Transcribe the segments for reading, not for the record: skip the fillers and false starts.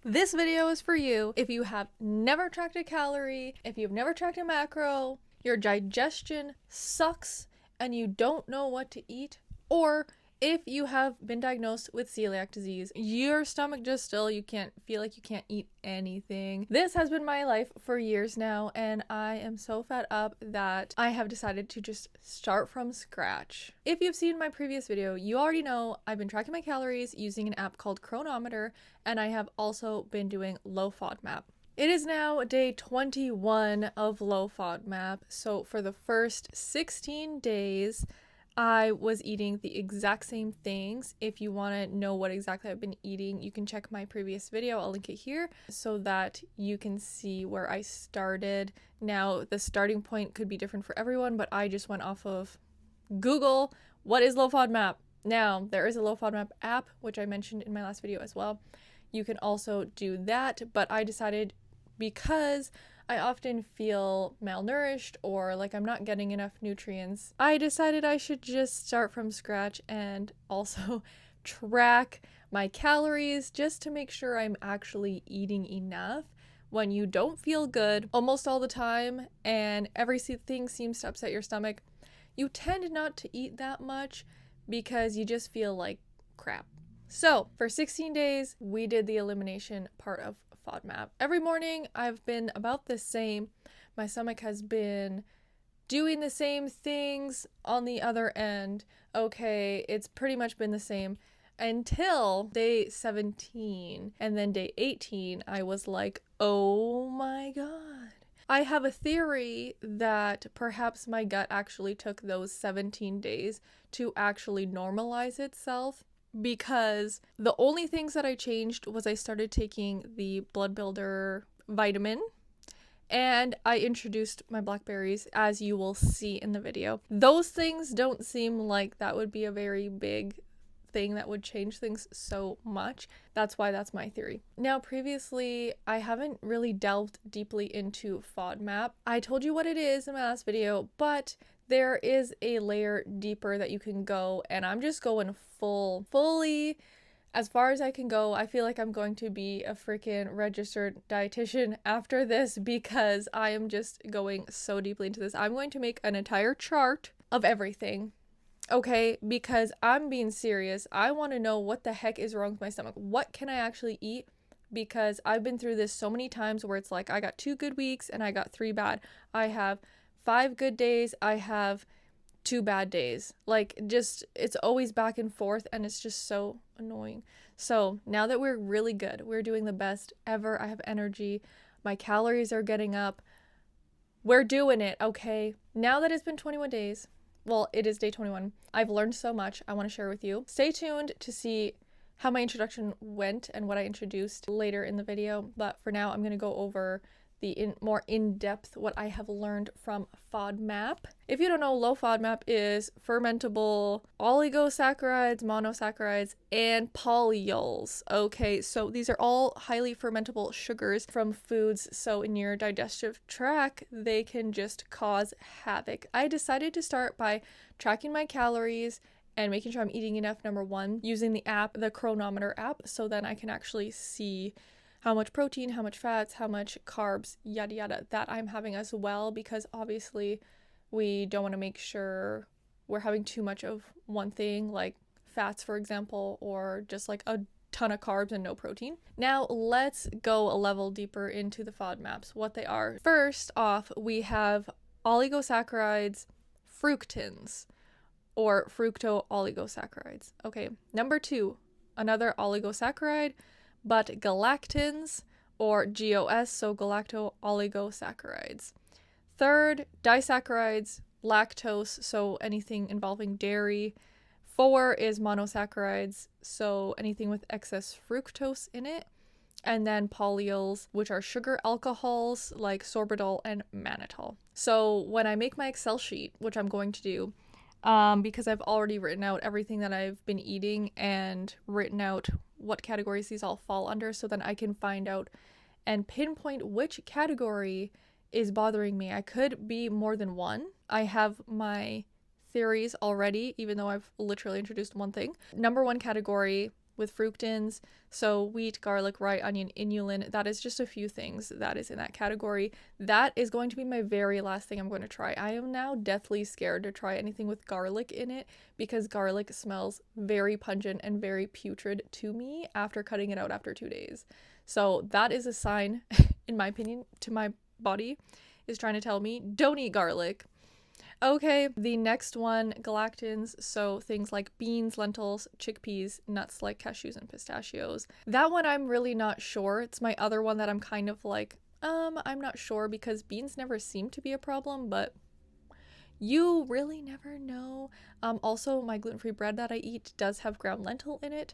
This video is for you if you have never tracked a calorie, if you've never tracked a macro, your digestion sucks and you don't know what to eat, or if you have been diagnosed with celiac disease, your stomach just still, you can't eat anything. This has been my life for years now, and I am so fed up that I have decided to just start from scratch. If you've seen my previous video, you already know I've been tracking my calories using an app called Chronometer, and I have also been doing low FODMAP. It is now day 21 of low FODMAP, so for the first 16 days, I was eating the exact same things. If you want to know what exactly I've been eating, you can check my previous video. I'll link it here so that you can see where I started. Now, the starting point could be different for everyone, but I just went off of Google. What is low FODMAP? Now, there is a low FODMAP app, which I mentioned in my last video as well. You can also do that, but I decided because I often feel malnourished or like I'm not getting enough nutrients, I decided I should just start from scratch and also track my calories just to make sure I'm actually eating enough. When you don't feel good almost all the time and everything seems to upset your stomach, you tend not to eat that much because you just feel like crap. So for 16 days, we did the elimination part of FODMAP. Every morning I've been about the same. My stomach has been doing the same things on the other end. Okay, it's pretty much been the same until day 17. And then day 18, I was like, oh my God. I have a theory that perhaps my gut actually took those 17 days to actually normalize itself, because the only things that I changed was I started taking the blood builder vitamin and I introduced my blackberries, as you will see in the video. Those things don't seem like that would be a very big thing that would change things so much. That's why that's my theory. Now, previously, I haven't really delved deeply into FODMAP. I told you what it is in my last video, but there is a layer deeper that you can go, and I'm just going fully as far as I can go. I feel like I'm going to be a freaking registered dietitian after this because I am just going so deeply into this. I'm going to make an entire chart of everything, okay? Because I'm being serious. I want to know what the heck is wrong with my stomach. What can I actually eat? Because I've been through this so many times where it's like I got 2 good weeks and I got 3 bad. I have 5 good days, I have 2 bad days. Like, just, it's always back and forth, and it's just so annoying. So now that we're really good, we're doing the best ever, I have energy, my calories are getting up, we're doing it, okay? Now that it's been 21 days, well, it is day 21, I've learned so much I want to share with you. Stay tuned to see how my introduction went and what I introduced later in the video, but for now I'm going to go over the more in-depth what I have learned from FODMAP. If you don't know, low FODMAP is fermentable oligosaccharides, monosaccharides, and polyols. Okay, so these are all highly fermentable sugars from foods, so in your digestive tract, they can just cause havoc. I decided to start by tracking my calories and making sure I'm eating enough, number one, using the app, the Chronometer app, so then I can actually see how much protein, how much fats, how much carbs, yada yada, that I'm having as well, because obviously we don't want to make sure we're having too much of one thing, like fats, for example, or just like a ton of carbs and no protein. Now let's go a level deeper into the FODMAPs, what they are. First off, we have oligosaccharides, fructans, or fructo-oligosaccharides. Okay, number 2, another oligosaccharide, but galactans, or GOS, so galacto-oligosaccharides. Third, disaccharides, lactose, so anything involving dairy. 4 is monosaccharides, so anything with excess fructose in it. And then polyols, which are sugar alcohols like sorbitol and mannitol. So when I make my Excel sheet, which I'm going to do, because I've already written out everything that I've been eating and written out what categories these all fall under, so then I can find out and pinpoint which category is bothering me. I could be more than one. I have my theories already, even though I've literally introduced one thing. Number 1 category with fructans. So wheat, garlic, rye, onion, inulin. That is just a few things that is in that category. That is going to be my very last thing I'm going to try. I am now deathly scared to try anything with garlic in it because garlic smells very pungent and very putrid to me after cutting it out after 2 days. So that is a sign, in my opinion, to my body is trying to tell me, don't eat garlic. Okay, the next one, galactans, so things like beans, lentils, chickpeas, nuts like cashews and pistachios. That one I'm really not sure. It's my other one that I'm kind of like, I'm not sure because beans never seem to be a problem, but you really never know. Also, my gluten-free bread that I eat does have ground lentil in it.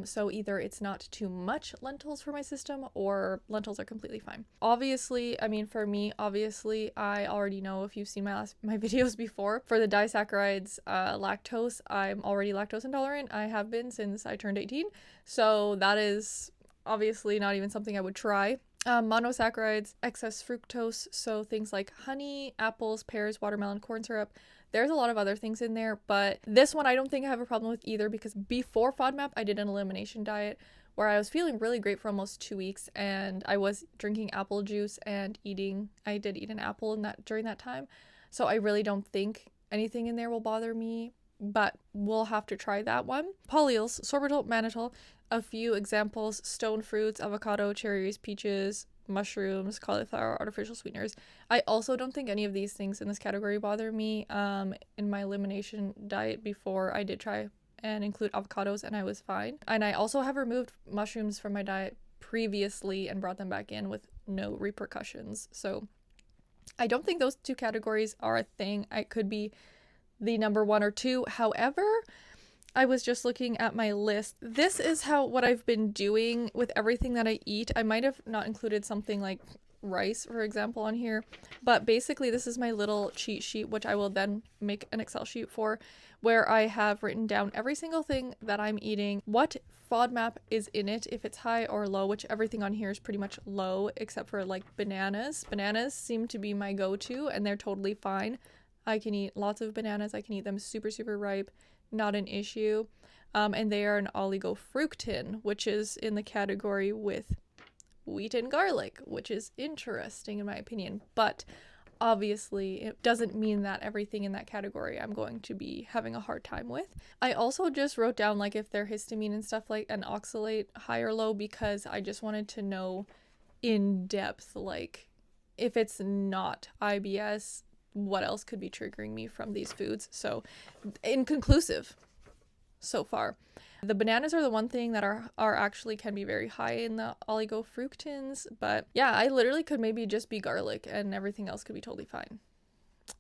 So either it's not too much lentils for my system or lentils are completely fine. Obviously, I mean, for me, obviously, I already know if you've seen my videos before. For the disaccharides, lactose, I'm already lactose intolerant. I have been since I turned 18. So that is obviously not even something I would try. Monosaccharides, excess fructose, so things like honey, apples, pears, watermelon, corn syrup. There's a lot of other things in there, but this one I don't think I have a problem with either because before FODMAP, I did an elimination diet where I was feeling really great for almost 2 weeks and I was drinking apple juice and I did eat an apple during that time. So I really don't think anything in there will bother me, but we'll have to try that one. Polyols, sorbitol, mannitol, a few examples, stone fruits, avocado, cherries, peaches, mushrooms, cauliflower, artificial sweeteners. I also don't think any of these things in this category bother me. In my elimination diet before, I did try and include avocados and I was fine. And I also have removed mushrooms from my diet previously and brought them back in with no repercussions. So I don't think those two categories are a thing. I could be the number 1 or 2. However, I was just looking at my list. This is what I've been doing with everything that I eat. I might have not included something like rice, for example, on here, but basically this is my little cheat sheet, which I will then make an Excel sheet for, where I have written down every single thing that I'm eating, what FODMAP is in it, if it's high or low, which everything on here is pretty much low, except for like bananas. Bananas seem to be my go-to, and they're totally fine. I can eat lots of bananas. I can eat them super, super ripe. Not an issue. And they are an oligofructin, which is in the category with wheat and garlic, which is interesting in my opinion. But obviously, it doesn't mean that everything in that category I'm going to be having a hard time with. I also just wrote down like if they're histamine and stuff like an oxalate high or low because I just wanted to know in depth, like if it's not IBS, what else could be triggering me from these foods. So inconclusive so far. The bananas are the one thing that are actually can be very high in the oligofructins, but yeah, I literally could maybe just be garlic and everything else could be totally fine.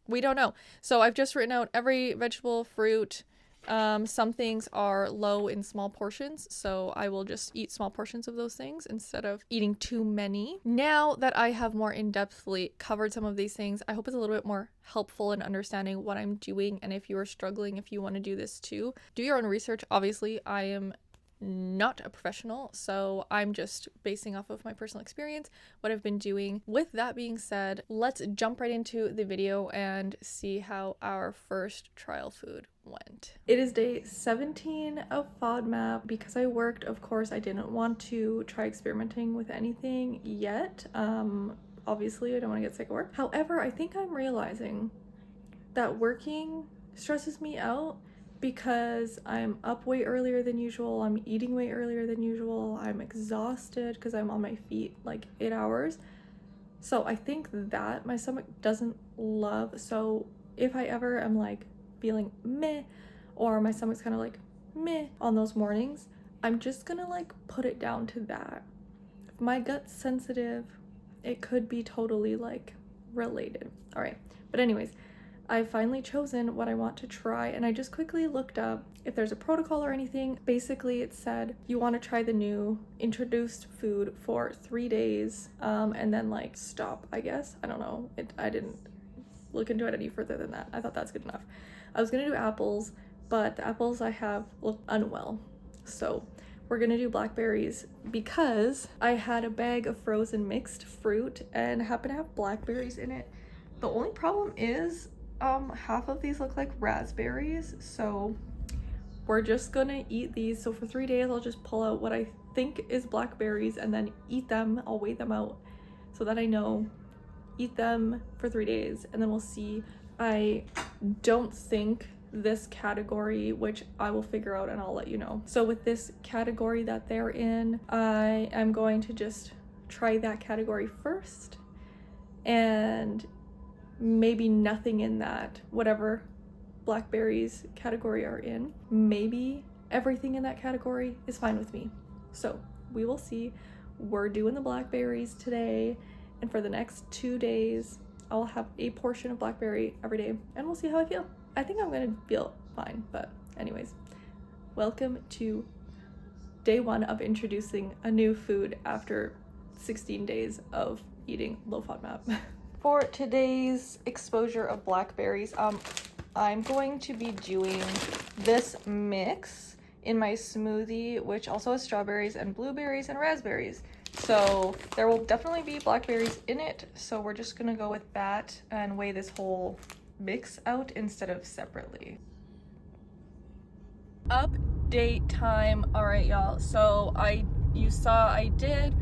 We don't know. So I've just written out every vegetable, fruit. Some things are low in small portions, so I will just eat small portions of those things instead of eating too many. Now that I have more in-depthly covered some of these things, I hope it's a little bit more helpful in understanding what I'm doing, and if you are struggling, if you want to do this too, do your own research. Obviously, I am not a professional, so I'm just basing off of my personal experience, what I've been doing. With that being said, let's jump right into the video and see how our first trial food went. It is day 17 of FODMAP. Because I worked, of course, I didn't want to try experimenting with anything yet. Obviously, I don't want to get sick of work. However, I think I'm realizing that working stresses me out because I'm up way earlier than usual, I'm eating way earlier than usual, I'm exhausted because I'm on my feet like 8 hours. So I think that my stomach doesn't love. So if I ever am like feeling meh, or my stomach's kind of like meh on those mornings, I'm just gonna like put it down to that. If my gut's sensitive, it could be totally like related. All right, but anyways, I've finally chosen what I want to try, and I just quickly looked up if there's a protocol or anything. Basically, it said you want to try the new introduced food for 3 days, and then like stop, I guess. I don't know. I didn't look into it any further than that. I thought that's good enough. I was gonna do apples, but the apples I have look unwell. So we're gonna do blackberries because I had a bag of frozen mixed fruit and happen to have blackberries in it. The only problem is half of these look like raspberries, so we're just gonna eat these. So for 3 days, I'll just pull out what I think is blackberries and then eat them. I'll weigh them out so that I know. Eat them for 3 days and then we'll see. I don't think this category, which I will figure out and I'll let you know. So with this category that they're in, I am going to just try that category first, and maybe nothing in that whatever blackberries category are in. Maybe everything in that category is fine with me. So we will see. We're doing the blackberries today, and for the next 2 days I'll have a portion of blackberry every day and we'll see how I feel. I think I'm gonna feel fine, but anyways, welcome to day 1 of introducing a new food after 16 days of eating low FODMAP. For today's exposure of blackberries, I'm going to be doing this mix in my smoothie, which also has strawberries and blueberries and raspberries. So there will definitely be blackberries in it. So we're just gonna go with that and weigh this whole mix out instead of separately. Update time. All right, y'all. So you saw I did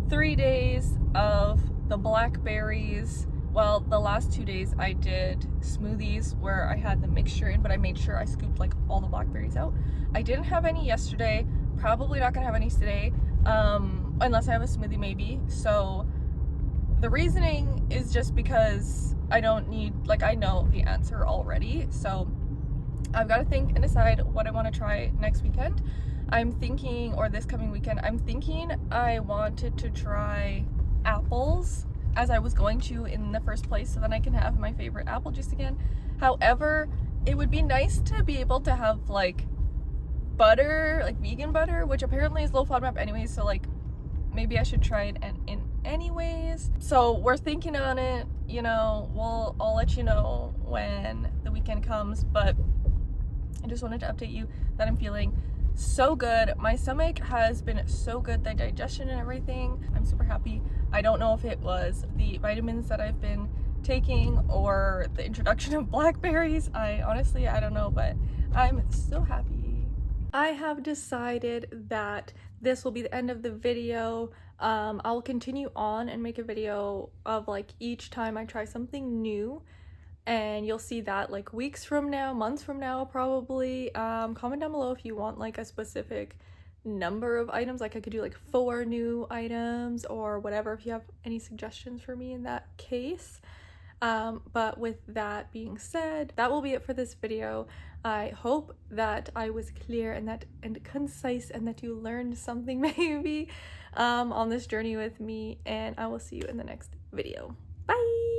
3 days of the blackberries. Well, the last 2 days I did smoothies where I had the mixture in, but I made sure I scooped like all the blackberries out. I didn't have any yesterday, probably not gonna have any today, unless I have a smoothie maybe. So the reasoning is just because I don't need, like, I know the answer already. So I've got to think and decide what I want to try next weekend. I'm thinking, or this coming weekend, I'm thinking I wanted to try apples as I was going to in the first place, so then I can have my favorite apple juice again. However, it would be nice to be able to have like butter, like vegan butter, which apparently is low FODMAP anyway, so like maybe I should try it in anyways. So we're thinking on it, you know, I'll let you know when the weekend comes, but I just wanted to update you that I'm feeling so good. My stomach has been so good, the digestion and everything. I'm super happy. I don't know if it was the vitamins that I've been taking or the introduction of blackberries. I honestly don't know, but I'm so happy. I have decided that this will be the end of the video. I'll continue on and make a video of like each time I try something new, and you'll see that like weeks from now, months from now probably. Comment down below if you want like a specific number of items, like I could do like 4 new items or whatever, if you have any suggestions for me in that case. But with that being said, that will be it for this video. I hope that I was clear and concise, and that you learned something maybe on this journey with me, and I will see you in the next video. Bye!